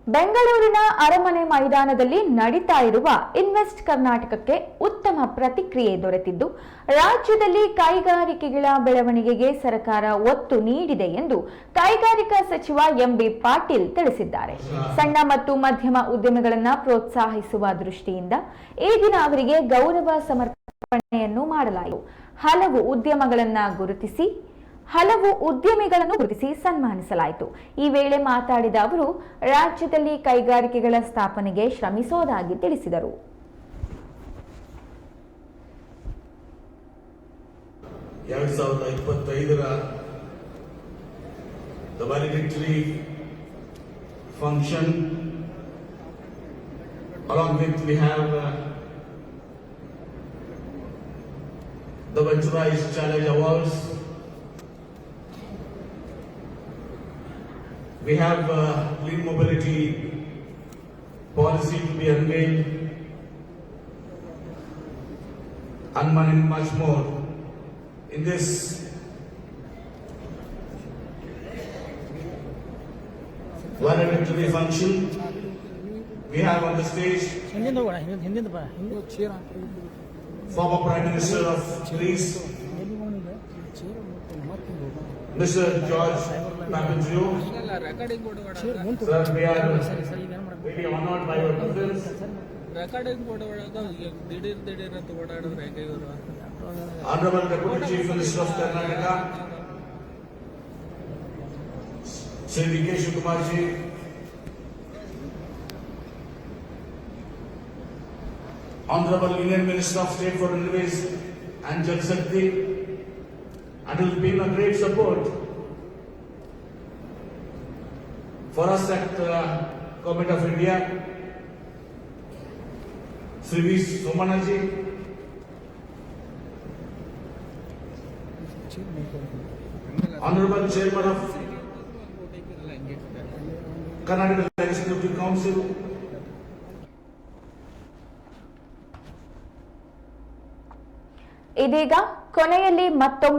ಬೆಂಗಳೂರಿನ ಅರಮನೆ ಮೈದಾನದಲ್ಲಿ ನಡೀತಾ ಇರುವ ಇನ್ವೆಸ್ಟ್ ಕರ್ನಾಟಕಕ್ಕೆ ಉತ್ತಮ ಪ್ರತಿಕ್ರಿಯೆ ದೊರೆತಿದ್ದು ರಾಜ್ಯದಲ್ಲಿ ಕೈಗಾರಿಕೆಗಳ ಬೆಳವಣಿಗೆಗೆ ಸರ್ಕಾರ ಒತ್ತು ನೀಡಿದೆ ಎಂದು ಕೈಗಾರಿಕಾ ಸಚಿವ ಎಂಬಿ ಪಾಟೀಲ್ ತಿಳಿಸಿದ್ದಾರೆ. ಸಣ್ಣ ಮತ್ತು ಮಧ್ಯಮ ಉದ್ಯಮಿಗಳನ್ನು ಪ್ರೋತ್ಸಾಹಿಸುವ ದೃಷ್ಟಿಯಿಂದ ಈ ದಿನ ಅವರಿಗೆ ಗೌರವ ಸಮರ್ಪಣೆಯನ್ನು ಮಾಡಲಾಯಿತು. ಹಲವು ಉದ್ಯಮಿಗಳನ್ನು ಗುರುತಿಸಿ ಸನ್ಮಾನಿಸಲಾಯಿತು. ಈ ವೇಳೆ ಮಾತಾಡಿದ ಅವರು ರಾಜ್ಯದಲ್ಲಿ ಕೈಗಾರಿಕೆಗಳ ಸ್ಥಾಪನೆಗೆ ಶ್ರಮಿಸೋದಾಗಿ ತಿಳಿಸಿದರು. The valedictory function, along with we have the Venturise Challenge Awards. We have clean mobility policy to be unveiled and much more. In this valedictory function, we have on the stage former Prime Minister of Greece, Mr. George Papandreou. Sir, we are very honored by your presence. Honorable Deputy Chief Minister of Karnataka, Shri D.K. Shivakumar ji, Honorable Union Minister of State for Railways and Jal Shakti, and it has been a great support for us at Government of India, Sri V. Somana ji, Honorable Chairman of Karnataka Legislative Council, ಇದೀಗ ಕೊನೆಯಲ್ಲಿ ಮತ್ತೊಮ್ಮೆ